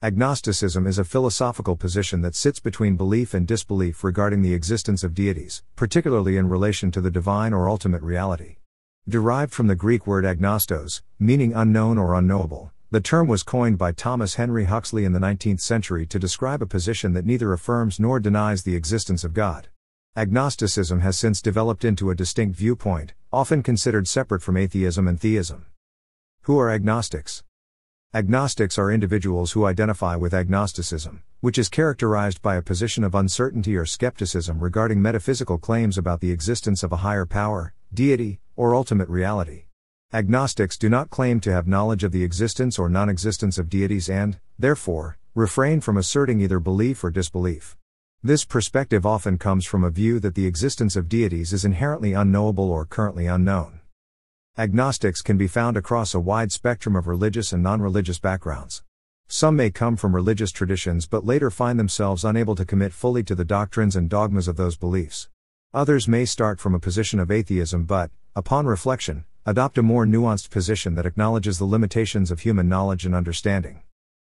Agnosticism is a philosophical position that sits between belief and disbelief regarding the existence of deities, particularly in relation to the divine or ultimate reality. Derived from the Greek word agnostos, meaning unknown or unknowable, the term was coined by Thomas Henry Huxley in the 19th century to describe a position that neither affirms nor denies the existence of God. Agnosticism has since developed into a distinct viewpoint, often considered separate from atheism and theism. Who are agnostics? Agnostics are individuals who identify with agnosticism, which is characterized by a position of uncertainty or skepticism regarding metaphysical claims about the existence of a higher power, deity, or ultimate reality. Agnostics do not claim to have knowledge of the existence or non-existence of deities and, therefore, refrain from asserting either belief or disbelief. This perspective often comes from a view that the existence of deities is inherently unknowable or currently unknown. Agnostics can be found across a wide spectrum of religious and non-religious backgrounds. Some may come from religious traditions but later find themselves unable to commit fully to the doctrines and dogmas of those beliefs. Others may start from a position of atheism but, upon reflection, adopt a more nuanced position that acknowledges the limitations of human knowledge and understanding.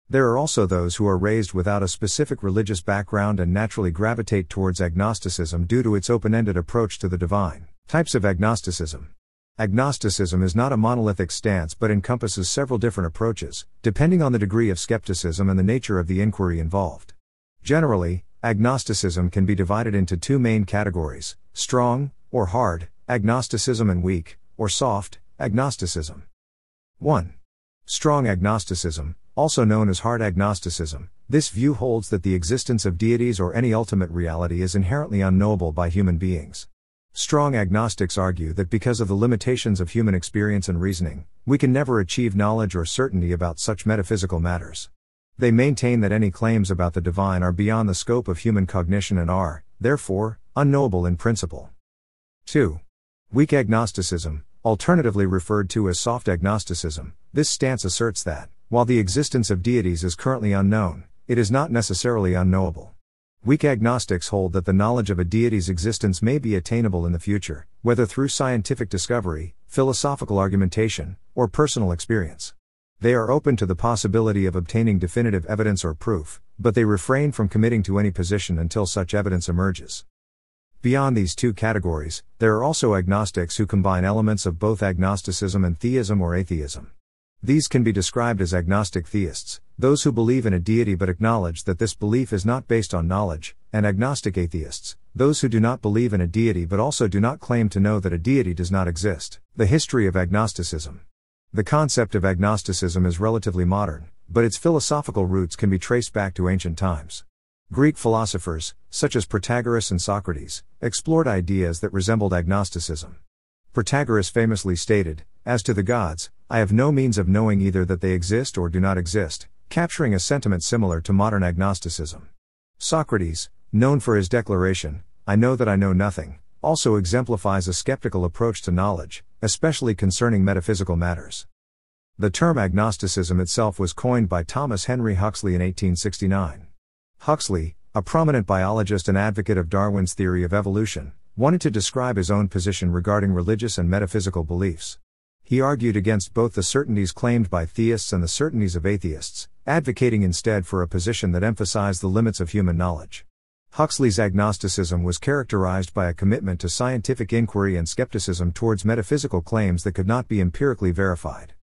There are also those who are raised without a specific religious background and naturally gravitate towards agnosticism due to its open-ended approach to the divine. Types of agnosticism. Agnosticism is not a monolithic stance but encompasses several different approaches, depending on the degree of skepticism and the nature of the inquiry involved. Generally, agnosticism can be divided into two main categories: strong, or hard, agnosticism and weak, or soft, agnosticism. 1. Strong agnosticism, also known as hard agnosticism. This view holds that the existence of deities or any ultimate reality is inherently unknowable by human beings. Strong agnostics argue that because of the limitations of human experience and reasoning, we can never achieve knowledge or certainty about such metaphysical matters. They maintain that any claims about the divine are beyond the scope of human cognition and are, therefore, unknowable in principle. 2. Weak agnosticism, alternatively referred to as soft agnosticism. This stance asserts that, while the existence of deities is currently unknown, it is not necessarily unknowable. Weak agnostics hold that the knowledge of a deity's existence may be attainable in the future, whether through scientific discovery, philosophical argumentation, or personal experience. They are open to the possibility of obtaining definitive evidence or proof, but they refrain from committing to any position until such evidence emerges. Beyond these two categories, there are also agnostics who combine elements of both agnosticism and theism or atheism. These can be described as agnostic theists, those who believe in a deity but acknowledge that this belief is not based on knowledge, and agnostic atheists, those who do not believe in a deity but also do not claim to know that a deity does not exist. The history of agnosticism. The concept of agnosticism is relatively modern, but its philosophical roots can be traced back to ancient times. Greek philosophers, such as Protagoras and Socrates, explored ideas that resembled agnosticism. Protagoras famously stated, "As to the gods, I have no means of knowing either that they exist or do not exist," capturing a sentiment similar to modern agnosticism. Socrates, known for his declaration, "I know that I know nothing," also exemplifies a skeptical approach to knowledge, especially concerning metaphysical matters. The term agnosticism itself was coined by Thomas Henry Huxley in 1869. Huxley, a prominent biologist and advocate of Darwin's theory of evolution, wanted to describe his own position regarding religious and metaphysical beliefs. He argued against both the certainties claimed by theists and the certainties of atheists, advocating instead for a position that emphasized the limits of human knowledge. Huxley's agnosticism was characterized by a commitment to scientific inquiry and skepticism towards metaphysical claims that could not be empirically verified.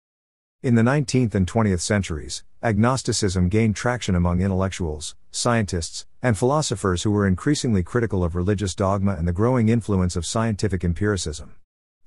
In the 19th and 20th centuries, agnosticism gained traction among intellectuals, scientists, and philosophers who were increasingly critical of religious dogma and the growing influence of scientific empiricism.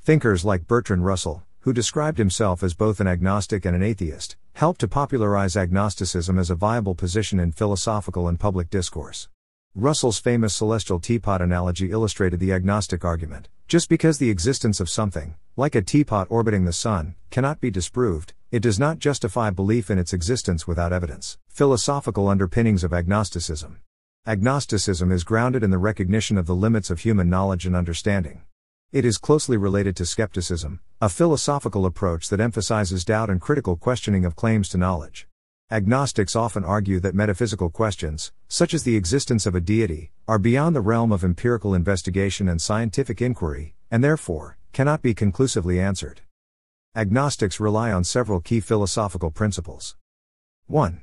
Thinkers like Bertrand Russell, who described himself as both an agnostic and an atheist, helped to popularize agnosticism as a viable position in philosophical and public discourse. Russell's famous celestial teapot analogy illustrated the agnostic argument. Just because the existence of something, like a teapot orbiting the sun, cannot be disproved, it does not justify belief in its existence without evidence. Philosophical underpinnings of agnosticism. Agnosticism is grounded in the recognition of the limits of human knowledge and understanding. It is closely related to skepticism, a philosophical approach that emphasizes doubt and critical questioning of claims to knowledge. Agnostics often argue that metaphysical questions, such as the existence of a deity, are beyond the realm of empirical investigation and scientific inquiry, and therefore, cannot be conclusively answered. Agnostics rely on several key philosophical principles. 1.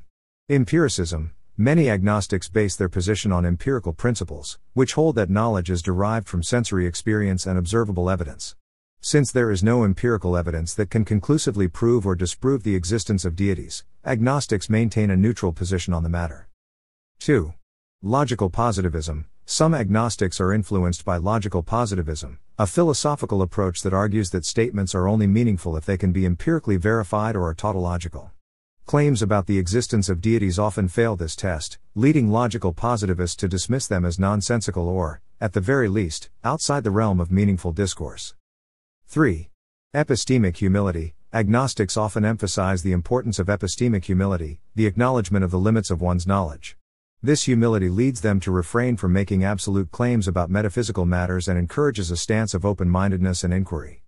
Empiricism. Many agnostics base their position on empirical principles, which hold that knowledge is derived from sensory experience and observable evidence. Since there is no empirical evidence that can conclusively prove or disprove the existence of deities, agnostics maintain a neutral position on the matter. 2. Logical positivism. Some agnostics are influenced by logical positivism, a philosophical approach that argues that statements are only meaningful if they can be empirically verified or are tautological. Claims about the existence of deities often fail this test, leading logical positivists to dismiss them as nonsensical or, at the very least, outside the realm of meaningful discourse. 3. Epistemic humility. Agnostics often emphasize the importance of epistemic humility, the acknowledgement of the limits of one's knowledge. This humility leads them to refrain from making absolute claims about metaphysical matters and encourages a stance of open-mindedness and inquiry.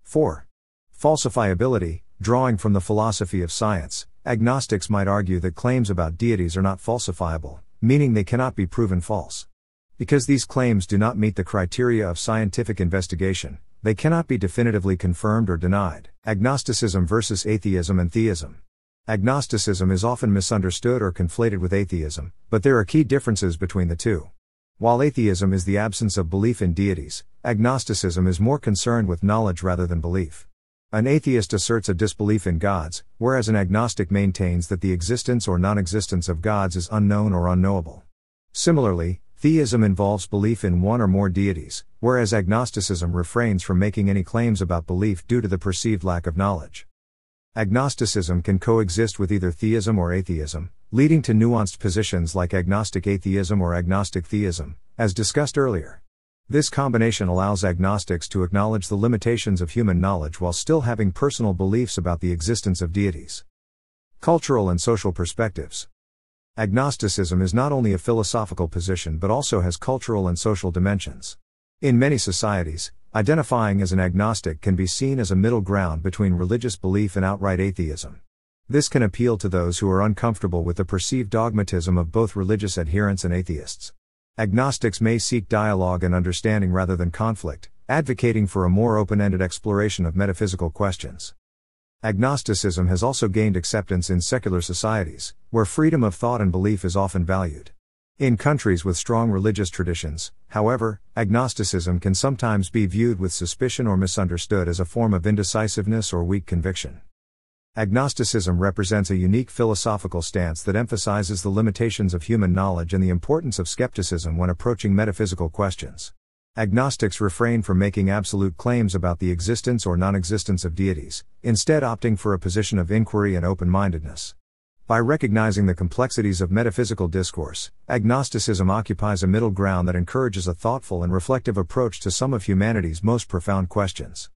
4. Falsifiability. Drawing from the philosophy of science, agnostics might argue that claims about deities are not falsifiable, meaning they cannot be proven false. Because these claims do not meet the criteria of scientific investigation, they cannot be definitively confirmed or denied. Agnosticism versus atheism and theism. Agnosticism is often misunderstood or conflated with atheism, but there are key differences between the two. While atheism is the absence of belief in deities, agnosticism is more concerned with knowledge rather than belief. An atheist asserts a disbelief in gods, whereas an agnostic maintains that the existence or non-existence of gods is unknown or unknowable. Similarly, theism involves belief in one or more deities, whereas agnosticism refrains from making any claims about belief due to the perceived lack of knowledge. Agnosticism can coexist with either theism or atheism, leading to nuanced positions like agnostic atheism or agnostic theism, as discussed earlier. This combination allows agnostics to acknowledge the limitations of human knowledge while still having personal beliefs about the existence of deities. Cultural and social perspectives. Agnosticism is not only a philosophical position but also has cultural and social dimensions. In many societies, identifying as an agnostic can be seen as a middle ground between religious belief and outright atheism. This can appeal to those who are uncomfortable with the perceived dogmatism of both religious adherents and atheists. Agnostics may seek dialogue and understanding rather than conflict, advocating for a more open-ended exploration of metaphysical questions. Agnosticism has also gained acceptance in secular societies, where freedom of thought and belief is often valued. In countries with strong religious traditions, however, agnosticism can sometimes be viewed with suspicion or misunderstood as a form of indecisiveness or weak conviction. Agnosticism represents a unique philosophical stance that emphasizes the limitations of human knowledge and the importance of skepticism when approaching metaphysical questions. Agnostics refrain from making absolute claims about the existence or non-existence of deities, instead opting for a position of inquiry and open-mindedness. By recognizing the complexities of metaphysical discourse, agnosticism occupies a middle ground that encourages a thoughtful and reflective approach to some of humanity's most profound questions.